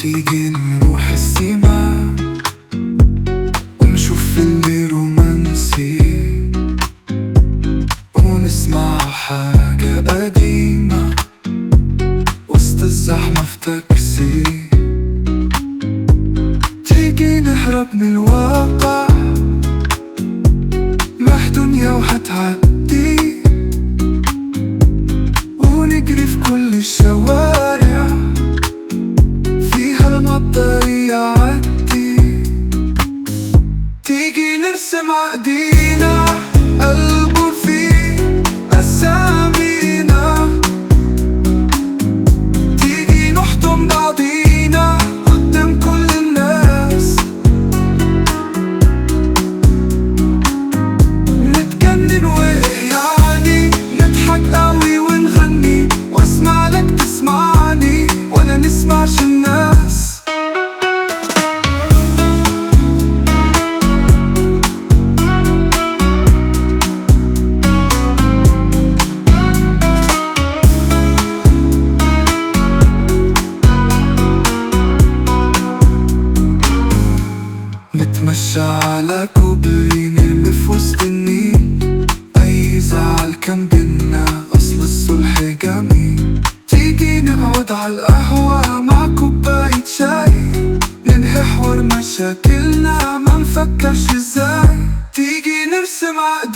تيجي نروح السيما ونشوف فيلم رومانسي ونسمع حاجة قديمة وسط الزحمة في تاكسي. تيجي نهرب من الواقع، راح دنيا وهتعدي، ونجري في كل الشوارع فيها المطرية عدي. تيجي نرسم عقدينا قلب فيه أسامينا، تيجي نحضن بعضينا قدام كل الناس، نتجنن ويعني نضحك قوي ونغني، واسمع لك تسمعني وانا نسمعش الناس. نتمشى على كوبري نرمي في وسط النيل، أي زعل كان بينا أصل الصلح جميل. تيجي نقعد على القهوة مع كوباية شاي، ننهي حوار مشاكلنا ما نفكرش ازاي. تيجي نرسم عقد